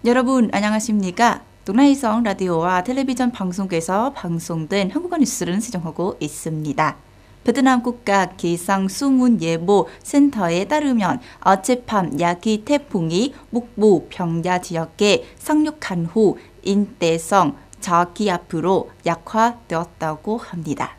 여러분 안녕하십니까? 동나이성 라디오와 텔레비전 방송국에서 방송된 한국어 뉴스를 수정하고 있습니다. 베트남 국가 기상수문예보 센터에 따르면 어젯밤 야기 태풍이 북부 평야 지역에 상륙한 후 인대성 저기압으로 약화되었다고 합니다.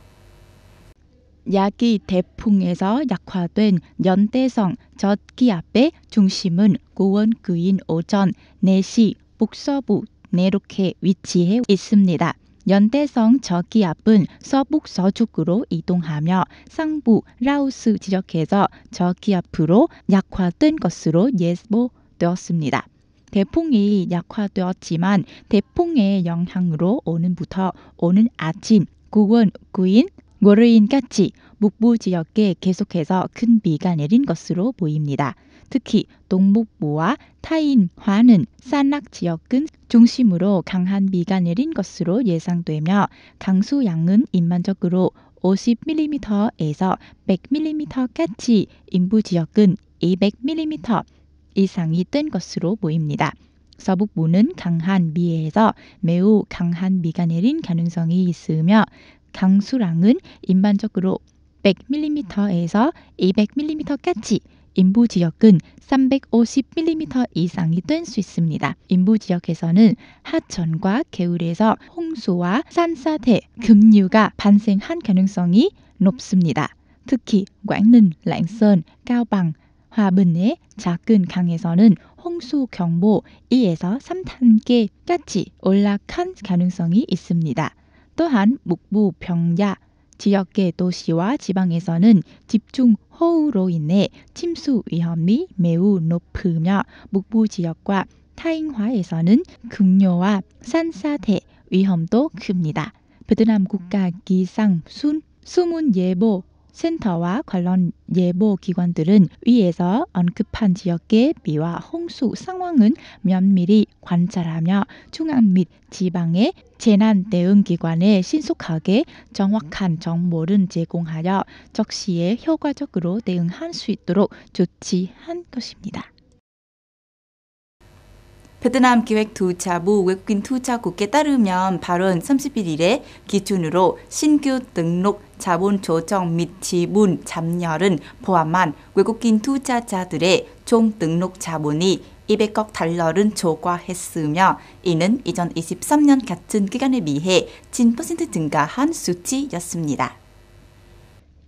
야기 태풍에서 약화된 연대성 저기압의 중심은 9월 9일 오전 4시 북서부 내륙에 위치해 있습니다. 연대성 저기압은 서북서쪽으로 이동하며 상부 라오스 지역에서 저기압으로 약화된 것으로 예보되었습니다. 태풍이 약화되었지만 태풍의 영향으로 오늘부터 오늘 아침 9월 9일 월요일까지 북부 지역에 계속해서 큰 비가 내린 것으로 보입니다. 특히 동북부와 타인화는 산악 지역은 중심으로 강한 비가 내린 것으로 예상되며 강수량은 일반적으로 50mm에서 100mm까지 인부 지역은 200mm 이상이 된 것으로 보입니다. 서북부는 강한 비에서 매우 강한 비가 내린 가능성이 있으며 강수량은 일반적으로 100mm에서 200mm까지, 인부 지역은 350mm 이상이 될 수 있습니다. 인부 지역에서는 하천과 개울에서 홍수와 산사태, 급류가 발생할 가능성이 높습니다. 특히 광릉, 랑선, cao bằng, 화분의 작은 강에서는 홍수 경보 2에서 3단계까지 올라간 가능성이 있습니다. 또한 북부 평야 지역의 도시와 지방에서는 집중호우로 인해 침수 위험이 매우 높으며 북부 지역과 타인화에서는 급류와 산사태 위험도 큽니다. 베트남 국가 기상수문예보 센터와 관련 예보 기관들은 위에서 언급한 지역의 비와 홍수 상황은 면밀히 관찰하며 중앙 및 지방의 재난 대응 기관에 신속하게 정확한 정보를 제공하여 적시에 효과적으로 대응할 수 있도록 조치한 것입니다. 베트남 기획투자부 외국인 투자국에 따르면 8월 31일에 기준으로 신규 등록 자본 조정 및 지분 잠열은 포함한 외국인 투자자들의 총 등록 자본이 200억 달러를 초과했으며 이는 2023년 같은 기간에 비해 10% 증가한 수치였습니다.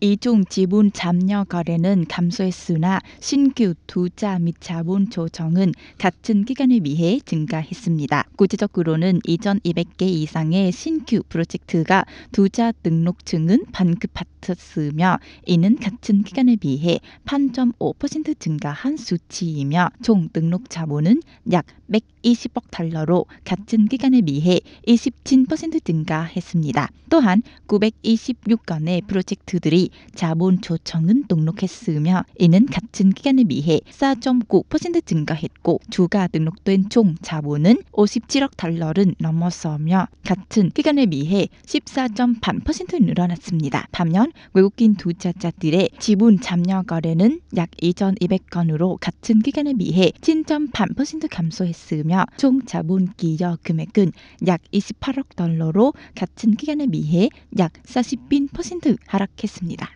이중 지분 잠여 거래는 감소했으나 신규 투자 및 자본 조정은 같은 기간에 비해 증가했습니다. 구체적으로는 2,200개 이상의 신규 프로젝트가 투자 등록증은 반급받았으며 이는 같은 기간에 비해 8.5% 증가한 수치이며 총 등록 자본은 약 120억 달러로 같은 기간에 비해 27% 증가했습니다. 또한 926건의 프로젝트들이 자본 조정은 등록했으며 이는 같은 기간에 비해 4.9% 증가했고 추가 등록된 총 자본은 57억 달러를 넘어서며 같은 기간에 비해 14.8% 늘어났습니다. 반면 외국인 투자자들의 지분 잠여 거래는 약 2,200건으로 같은 기간에 비해 7.8% 감소했으며 총 자본 기여 금액은 약 28억 달러로 같은 기간에 비해 약 40% 하락했습니다.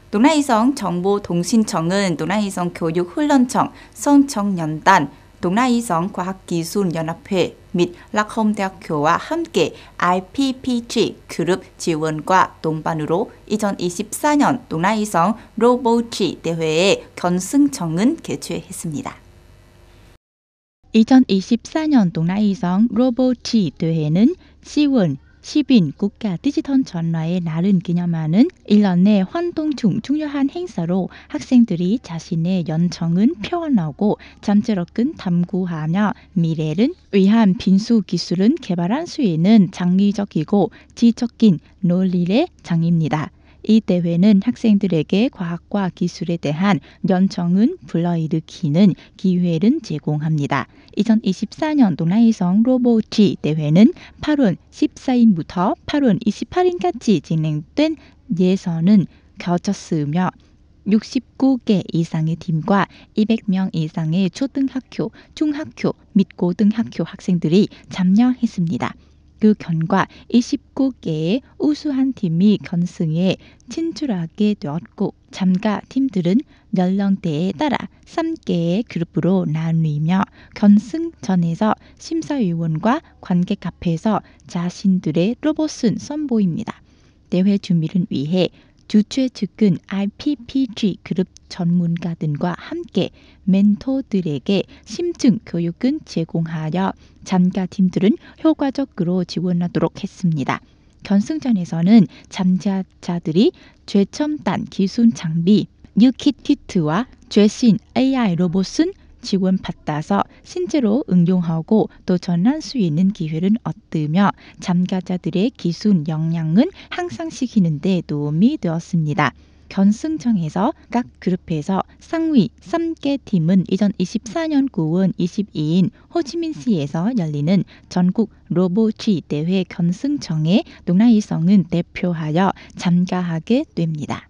동나이성 정보통신청은 동나이성 교육훈련청, 성청년단, 동나이성 과학기술연합회 및 락홈대학교와 함께 IPPG 그룹 지원과 동반으로 2024년 동나이성 로보치 대회의 결승청은 개최했습니다. 2024년 동나이성 로보치 대회는 10월 10인 국가 디지털 전화의 날을 기념하는 1년 내 활동 중 중요한 행사로 학생들이 자신의 연청을 표현하고 잠재력을 탐구하며 미래를 위한 빈수 기술을 개발할 수 있는 창의적이고 지적인 논리의 장입니다. 이 대회는 학생들에게 과학과 기술에 대한 연청을 불러일으키는 기회를 제공합니다. 2024년 동나이성 로보치 대회는 8월 14일부터 8월 28일까지 진행된 예선은 거쳤으며 69개 이상의 팀과 200명 이상의 초등학교, 중학교 및 고등학교 학생들이 참여했습니다. 그 결과 29개의 우수한 팀이 결승에 진출하게 되었고 참가 팀들은 연령대에 따라 3개의 그룹으로 나뉘며 결승전에서 심사위원과 관객 앞에서 자신들의 로봇을 선보입니다. 대회 준비를 위해 주최 측은 IPPG 그룹 전문가들과 함께 멘토들에게 심층 교육을 제공하여 참가팀들은 효과적으로 지원하도록 했습니다. 결승전에서는 참가자들이 최첨단 기술 장비, 뉴키티트와 최신 AI 로봇은 지원받아서 실제로 응용하고 도전할 수 있는 기회를 얻으며 참가자들의 기술 역량은 향상시키는 데 도움이 되었습니다. 결승전에서 각 그룹에서 상위 3개 팀은 2024년 9월 22일 호치민시에서 열리는 전국 로보치 대회 결승전에 동아이성을 대표하여 참가하게 됩니다.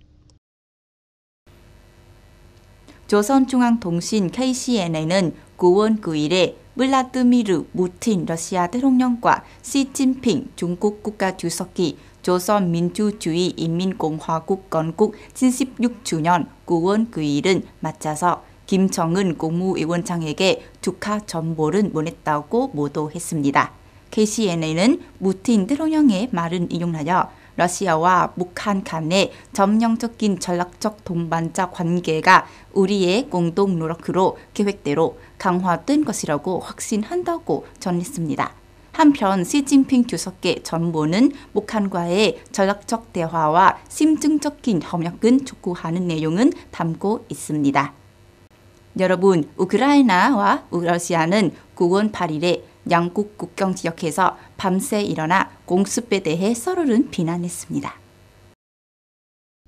조선중앙통신 KCNA는 9월 9일에 블라드미르 푸틴 러시아 대통령과 시진핑 중국 국가주석이 조선민주주의 인민공화국 건국 76주년 9월 9일은 맞춰서 김정은 국무위원장에게 축하 전보를 보냈다고 보도했습니다. KCNA는 푸틴 대통령의 말을 인용하여 러시아와 북한 간의 점령적인 전략적 동반자 관계가 우리의 공동 노력으로 계획대로 강화된 것이라고 확신한다고 전했습니다. 한편 시진핑 주석의 전보는 북한과의 전략적 대화와 심층적인 협력을 촉구하는 내용은 담고 있습니다. 여러분, 우크라이나와 러시아는 9월 8일에 양국 국경 지역에서 밤새 일어나 공습에 대해 서로를 비난했습니다.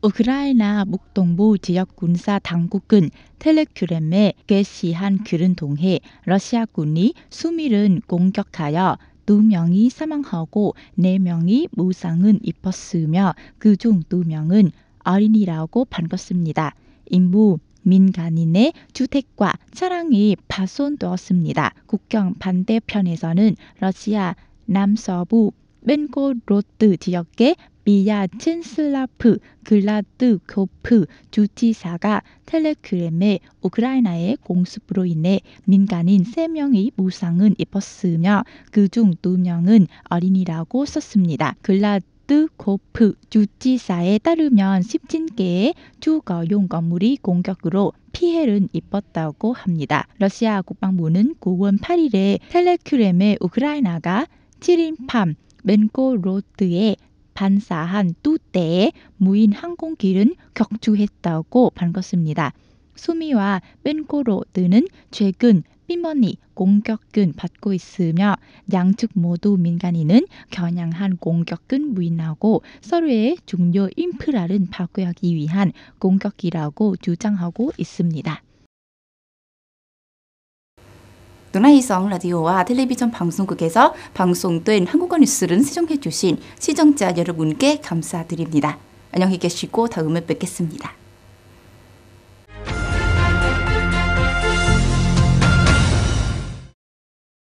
우크라이나 북동부 지역 군사 당국은 텔레그램에 게시한 글을 통해 러시아군이 수밀을 공격하여 2명이 사망하고 4명이 부상을 입었으며 그중 2명은 어린이라고 밝혔습니다. 일부 민간인의 주택과 차량이 파손되었습니다. 국경 반대편에서는 러시아 남서부 벤고로드 지역의 비야친슬라프 글라드코프 주지사가 텔레그램에 우크라이나의 공습으로 인해 민간인 3명이 부상을 입었으며 그중 2명은 어린이라고 썼습니다. 글라드코프 주지사에 따르면 17개의 주거용 건물이 공격으로 피해를 입었다고 합니다. 러시아 국방부는 9월 8일에 텔레그램에 우크라이나가 7일 밤 벤고로드에 반사한 2대의 무인 항공기를 격추했다고 밝혔습니다. 수미와 벤고로드는 최근 빈번히 공격을 받고 있으며 양측 모두 민간인은 겨냥한 공격을 부인하고 서로의 중요 인프라를 파괴하기 위한 공격이라고 주장하고 있습니다. 동아이성 라디오와 텔레비전 방송국에서 방송된 한국어 뉴스를 시청해주신 시청자 여러분께 감사드립니다. 안녕히 계시고 다음에 뵙겠습니다.